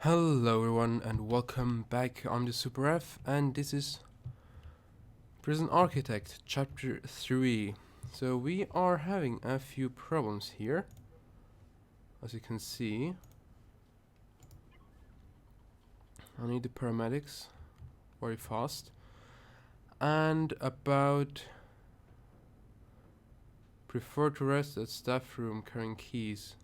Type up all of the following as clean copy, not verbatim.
Hello everyone and welcome back. I'm the Super F and this is Prison Architect Chapter 3. So we are having a few problems here. As you can see, I need the paramedics very fast. And about prefer to rest at staff room carrying keys.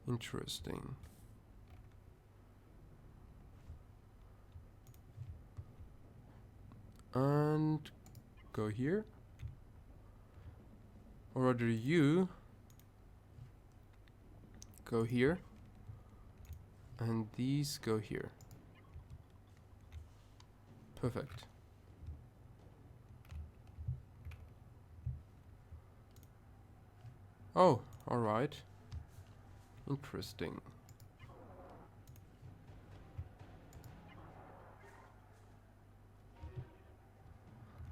Interesting. And go here. Or rather you go here. And these go here. Perfect. Oh, alright. Interesting.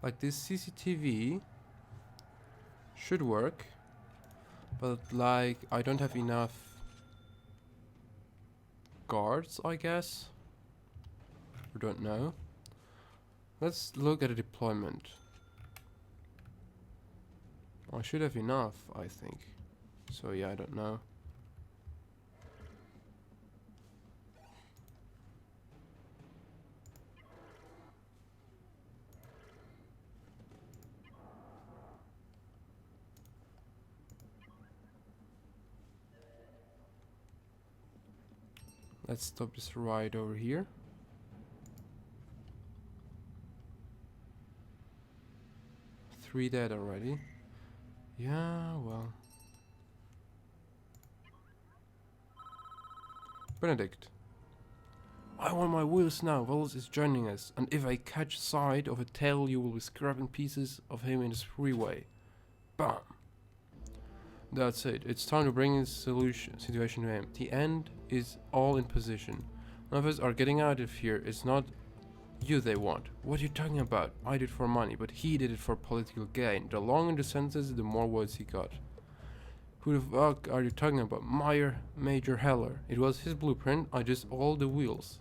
Like this CCTV should work, but like I don't have enough guards, I guess. I don't know. Let's look at a deployment. I should have enough, I think. So yeah, I don't know. Let's stop this right over here. Three dead already. Yeah, well. Benedict. I want my wheels now. Wells is joining us, and if I catch sight of a tail, you will be scrapping pieces of him in the freeway. Bam! That's it. It's time to bring this situation to him. The end is all in position. None of us are getting out of here. It's not you they want. What are you talking about? I did it for money, but he did it for political gain. The longer the sentence, the more votes he got. Who the fuck are you talking about? Major Heller. It was his blueprint. I just all the wheels.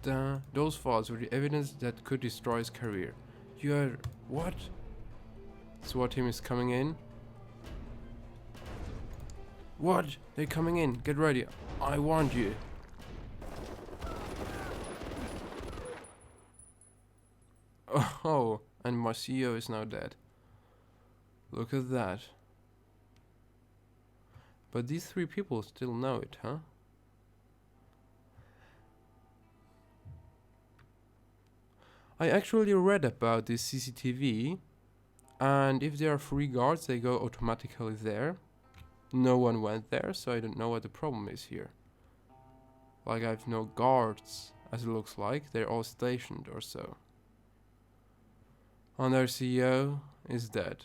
Those files were the evidence that could destroy his career. You are... what? SWAT team is coming in. What? They're coming in. Get ready. I want you. Oh, and my CEO is now dead. Look at that. But these three people still know it, huh? I actually read about this CCTV, and if there are free guards, they go automatically there. No one went there, so I don't know what the problem is here. Like, I have no guards, as it looks like. They're all stationed or so. And our CEO is dead.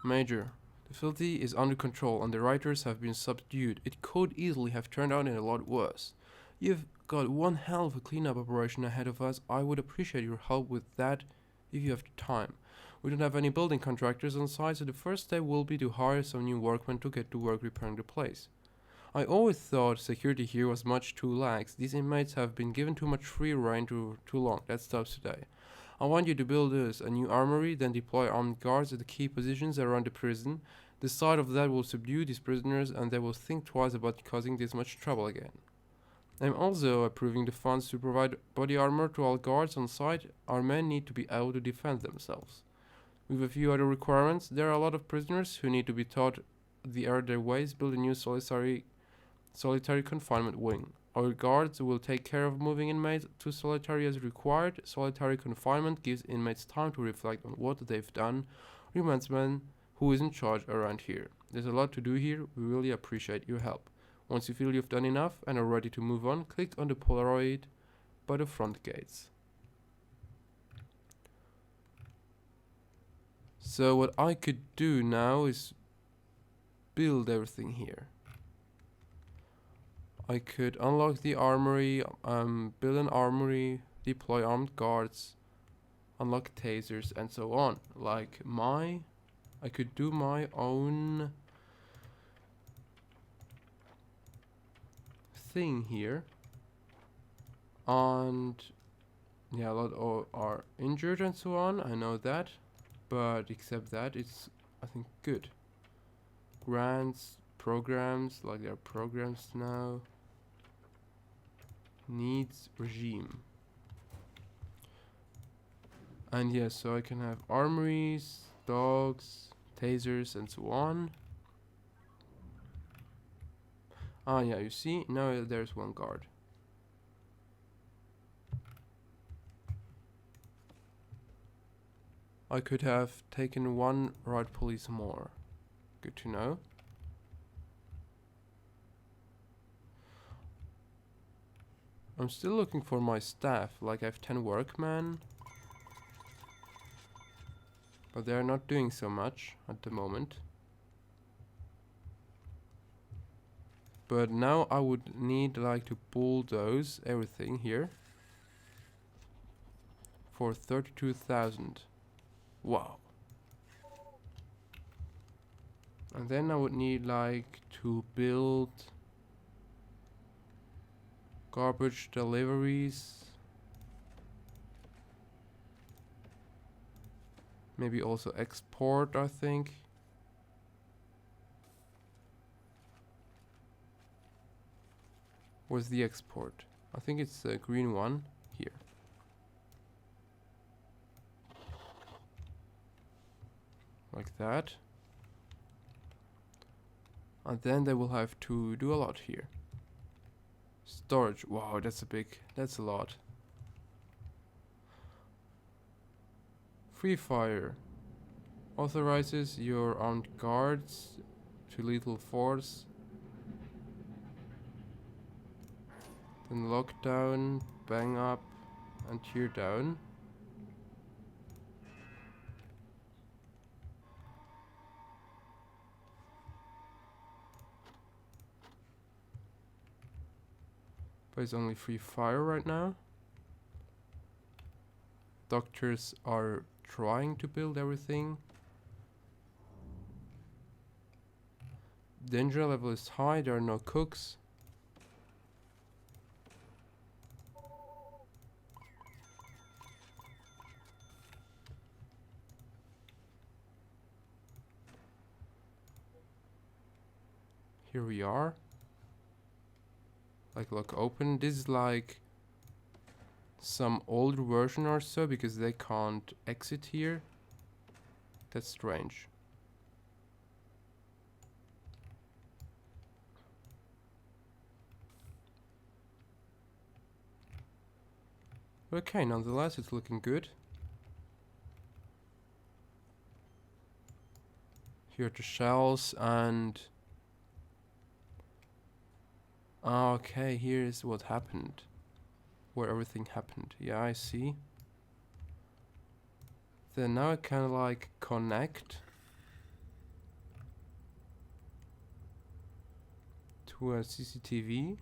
Major, the facility is under control and the rioters have been subdued. It could easily have turned out a lot worse. You've got one hell of a cleanup operation ahead of us. I would appreciate your help with that if you have the time. We don't have any building contractors on site, so the first step will be to hire some new workmen to get to work repairing the place. I always thought security here was much too lax. These inmates have been given too much free rein too long. That stops today. I want you to build us a new armory, then deploy armed guards at the key positions around the prison. The sight of that will subdue these prisoners and they will think twice about causing this much trouble again. I'm also approving the funds to provide body armor to all guards on site. Our men need to be able to defend themselves. With a few other requirements, there are a lot of prisoners who need to be taught the other ways. Build a new solitary confinement wing. Our guards will take care of moving inmates to solitary as required. Solitary confinement gives inmates time to reflect on what they've done. Reminds men who is in charge around here. There's a lot to do here. We really appreciate your help. Once you feel you've done enough and are ready to move on, click on the Polaroid by the front gates. So what I could do now is build everything here. I could unlock the armory, build an armory, deploy armed guards, unlock tasers, and so on. Like I could do my own thing here. And yeah, a lot are injured and so on, I know that. But except that, it's, I think, good. Grants, programs, like there are programs now. Needs regime. And yeah, so I can have armories, dogs, tasers, and so on. Ah, yeah, you see, now there's one guard. I could have taken one riot police more. Good to know. I'm still looking for my staff. Like I have 10 workmen. But they're not doing so much at the moment. But now I would need like to bulldoze everything here. For 32,000. Wow. And then I would need like to build garbage deliveries. Maybe also export, I think. Where's the export? I think it's the green one here. Like that. And then they will have to do a lot here. Storage. Wow, that's a lot. Free fire. Authorizes your armed guards to lethal force. Then lockdown, bang up, and tear down. But it's only free fire right now. Doctors are trying to build everything. Danger level is high, there are no cooks. Here we are. Like look open. This is like some old version or so because they can't exit here. That's strange. Okay, nonetheless, it's looking good. Here are the shells and... Okay, here is what happened. Where everything happened. Yeah, I see. Then now I can like connect to a CCTV.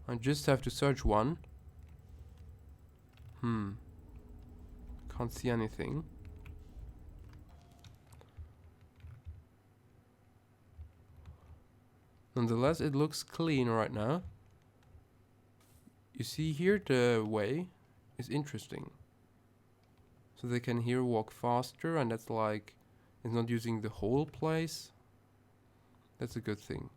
I just have to search one. Can't see anything. Nonetheless, it looks clean right now. You see here the way is interesting. So they can here walk faster, and that's like, it's not using the whole place. That's a good thing.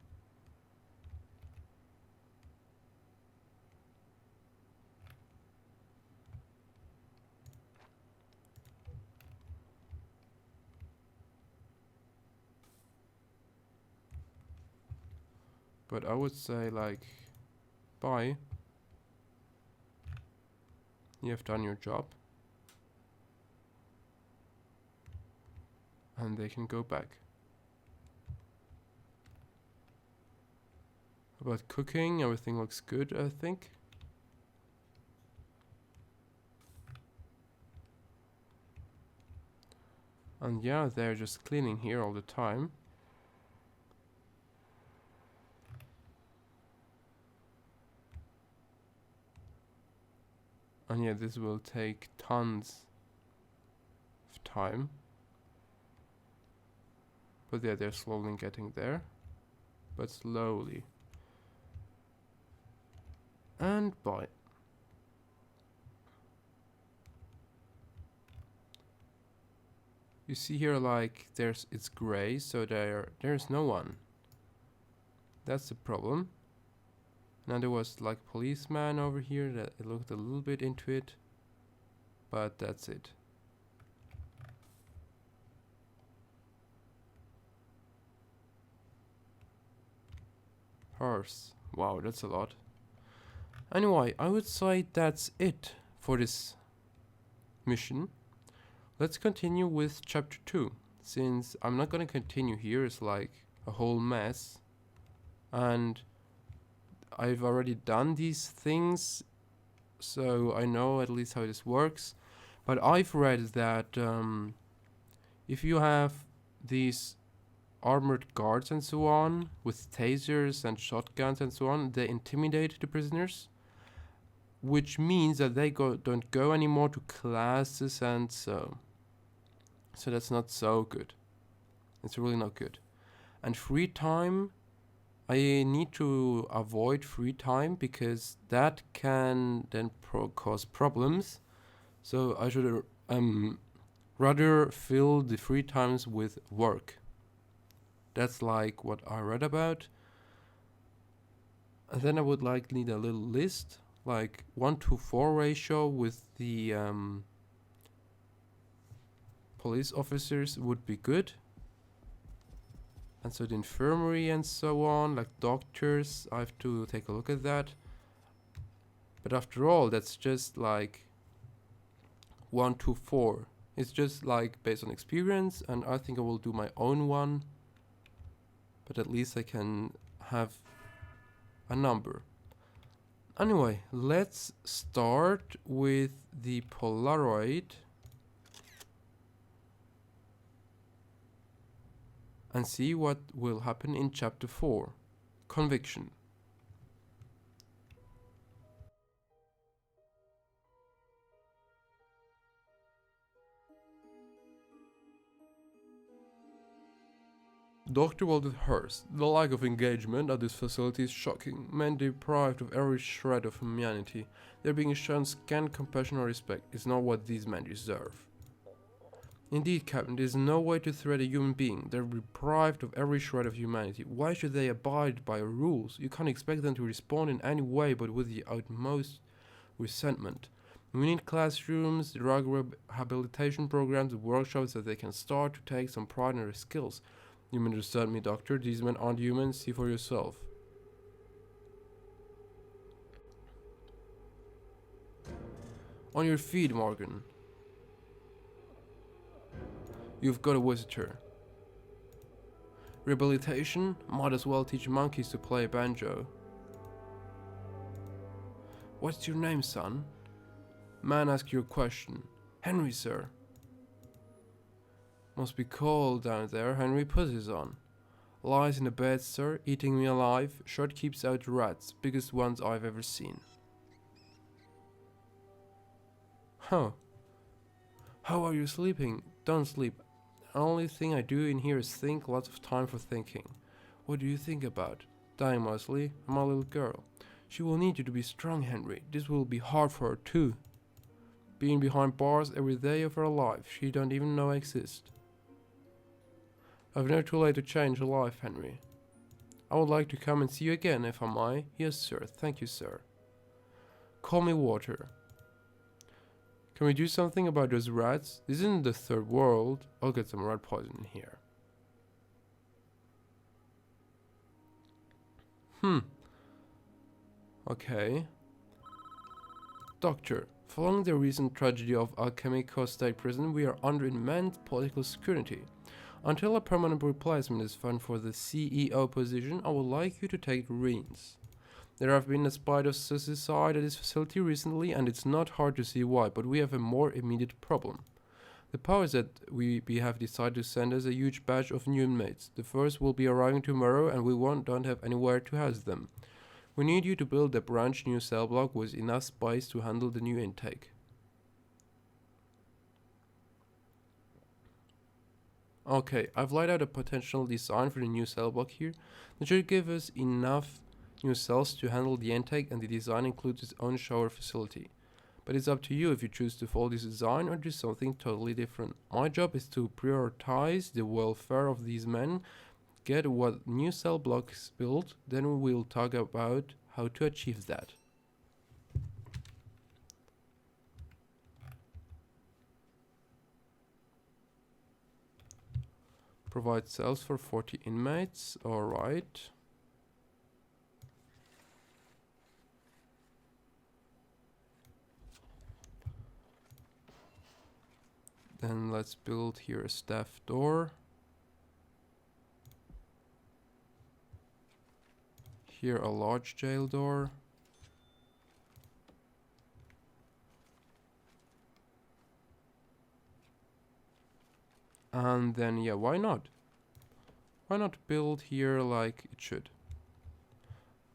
But I would say like, bye. You have done your job. And they can go back. About cooking, everything looks good, I think. And yeah, they're just cleaning here all the time. And yeah, this will take tons of time. But yeah, they're slowly getting there. But slowly. And bye. You see here, like, it's gray, so there's no one. That's the problem. Now there was like policeman over here that it looked a little bit into it, but that's it. Horse. Wow, that's a lot. Anyway, I would say that's it for this mission. Let's continue with chapter 2. Since I'm not gonna continue here, it's like a whole mess. And I've already done these things, so I know at least how this works. But I've read that if you have these armored guards and so on, with tasers and shotguns and so on, they intimidate the prisoners, which means that they don't go anymore to classes and so that's not so good. It's really not good. And free time, I need to avoid free time because that can then cause problems. So I should rather fill the free times with work. That's like what I read about. And then I would like need a little list, like 1-to-4 ratio with the police officers would be good. And so the infirmary and so on, like doctors, I have to take a look at that. But after all, that's just like 1-to-4. It's just like based on experience, and I think I will do my own one. But at least I can have a number. Anyway, let's start with the Polaroid. And see what will happen in chapter 4. Conviction. Dr. Walter Hurst, the lack of engagement at this facility is shocking. Men deprived of every shred of humanity, they're being shown scant compassion or respect, is not what these men deserve. Indeed, Captain, there is no way to threat a human being. They're deprived of every shred of humanity. Why should they abide by rules? You can't expect them to respond in any way but with the utmost resentment. We need classrooms, drug rehabilitation programs, workshops that they can start to take some pride in their skills. You misunderstand me, Doctor. These men aren't human. See for yourself. On your feet, Morgan. You've got a visitor. Rehabilitation? Might as well teach monkeys to play banjo. What's your name, son? Man, ask your question. Henry, sir. Must be cold down there. Henry, put his on. Lies in the bed, sir, eating me alive. Shirt keeps out rats, biggest ones I've ever seen. Huh. How are you sleeping? Don't sleep. The only thing I do in here is think, lots of time for thinking. What do you think about? Dying mostly, my little girl. She will need you to be strong, Henry. This will be hard for her too. Being behind bars every day of her life, she don't even know I exist. I've never too late to change her life, Henry. I would like to come and see you again, if I may. Yes, sir. Thank you, sir. Call me Water. Can we do something about those rats? This isn't the third world. I'll get some rat poison in here. Okay. Doctor, following the recent tragedy of Alchemico State Prison, we are under immense political scrutiny. Until a permanent replacement is found for the CEO position, I would like you to take the reins. There have been a spate of suicide at this facility recently, and it's not hard to see why, but we have a more immediate problem. The powers that we have decided to send us a huge batch of new inmates. The first will be arriving tomorrow and we don't have anywhere to house them. We need you to build a branch new cell block with enough space to handle the new intake. Okay, I've laid out a potential design for the new cell block here. That should give us enough new cells to handle the intake, and the design includes its own shower facility. But it's up to you if you choose to follow this design or do something totally different. My job is to prioritize the welfare of these men, get what new cell blocks built, then we'll talk about how to achieve that. Provide cells for 40 inmates, alright. Then let's build here a staff door. Here a large jail door. And then, yeah, why not? Why not build here like it should?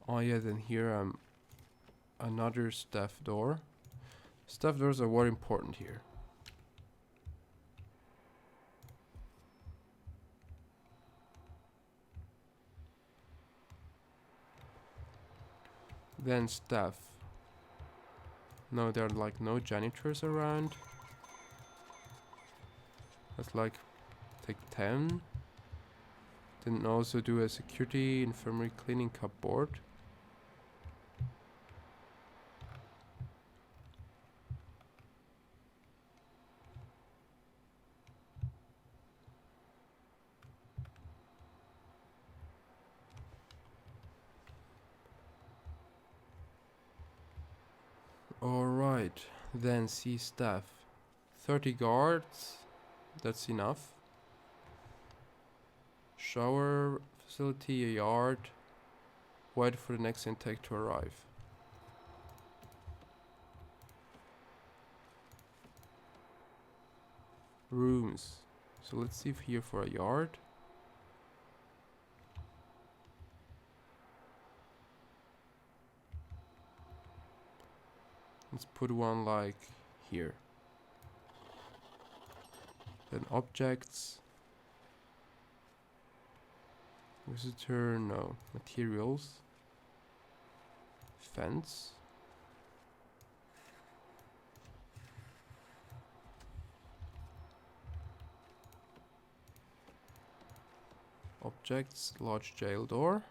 Oh yeah, then here another staff door. Staff doors are very important here. Then staff. No, there are like no janitors around. Let's like take 10. Then also do a security, infirmary, cleaning cupboard. Alright, then see staff. 30 guards, that's enough. Shower facility, a yard. Wait for the next intake to arrive. Rooms. So let's see if here for a yard. Let's put one like here. Then objects. Visitor, no. Materials. Fence. Objects, large jail door.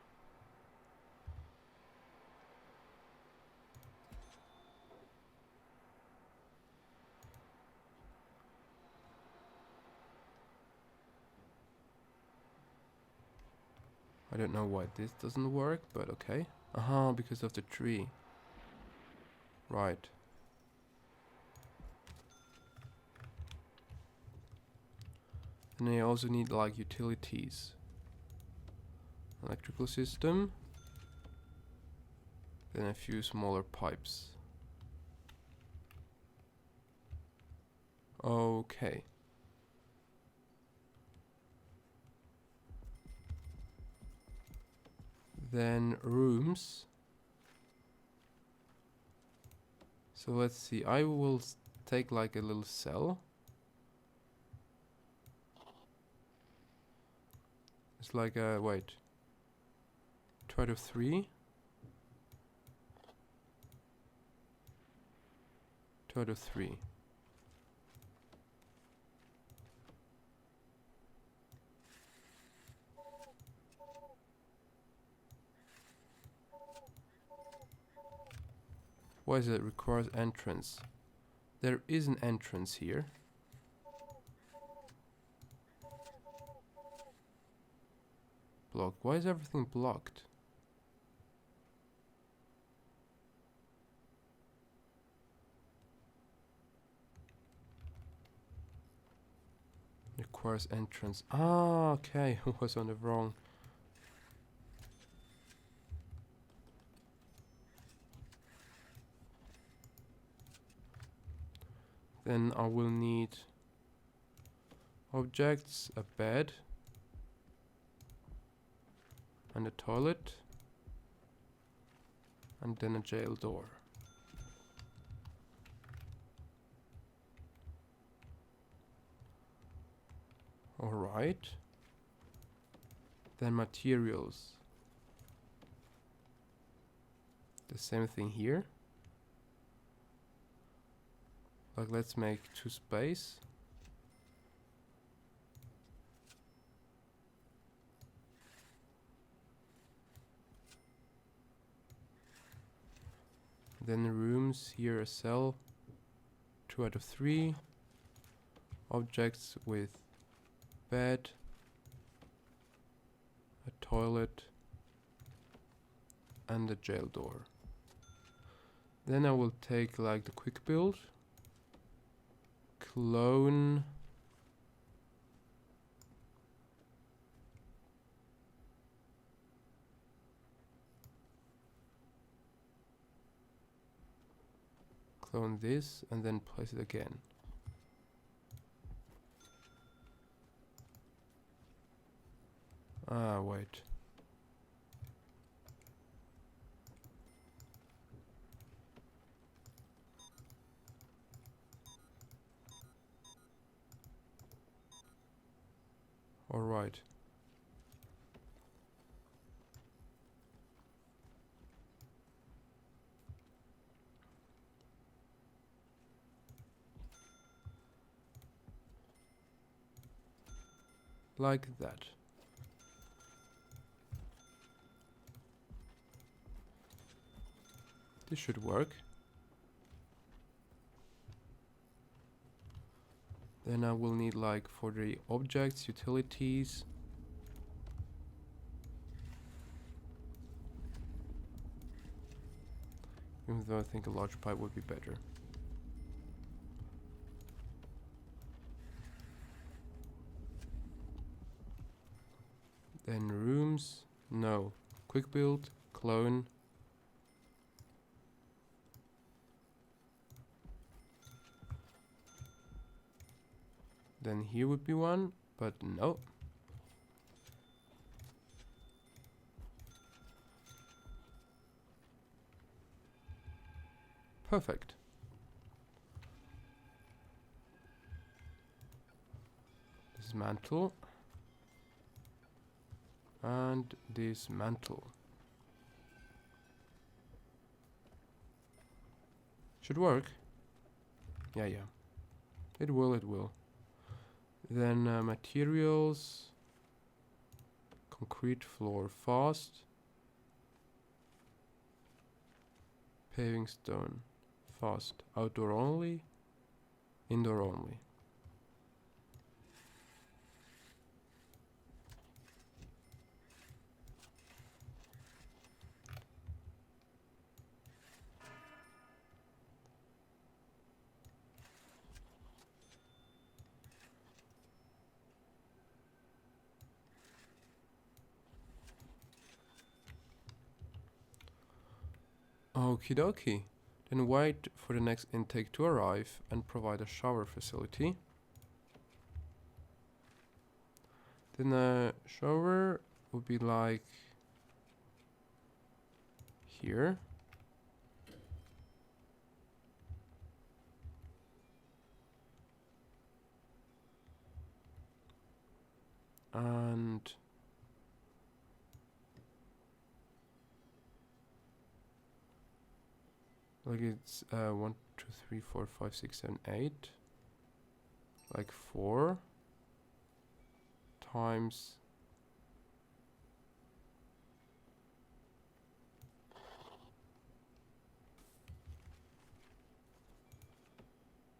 I don't know why this doesn't work, but okay. Aha, because of the tree. Right. And I also need like utilities. Electrical system. Then a few smaller pipes. Okay. Then rooms. So let's see, I will take like a little cell. It's like a, wait. 2 out of 3. 2 out of 3. Why is it requires entrance? There is an entrance here. Blocked. Why is everything blocked? Requires entrance. Ah, okay. I was on the wrong. Then I will need Objects, a bed and a toilet, and then a jail door. Alright. Then materials. The same thing here. Like, let's make 2 space. Then rooms, here a cell, 2 out of 3. Objects with bed, a toilet, and a jail door. Then I will take like the quick build, clone this and then place it again. Ah, wait. All right. Like that. This should work. Then I will need, like, for the objects, utilities. Even though I think a large pipe would be better. Then rooms, no. Quick build, clone. Then here would be one, but no. Perfect. Dismantle. And dismantle. Should work. Yeah. It will. Then materials. Concrete floor fast. Paving stone fast. Outdoor only. Indoor only. Okie dokie. Then wait for the next intake to arrive and provide a shower facility. Then a shower would be like here. And like it's 1, 2, 3, 4, 5, 6, 7, 8. Like 4 times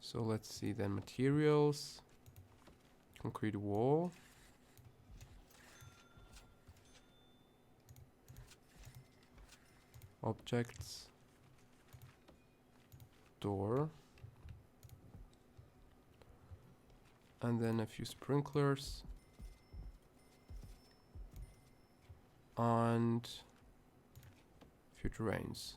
so let's see then materials, concrete wall, objects, door, and then a few sprinklers and a few drains.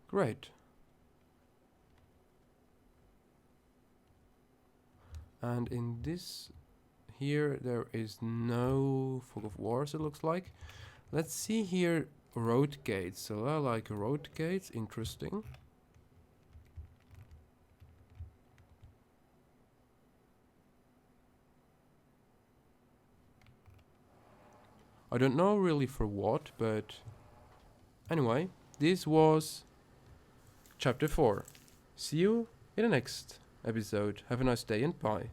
Great. And in this here there is no fog of wars, it looks like. Let's see here road gates. So I like road gates, interesting. I don't know really for what, but anyway, this was chapter 4. See you in the next episode. Have a nice day and bye.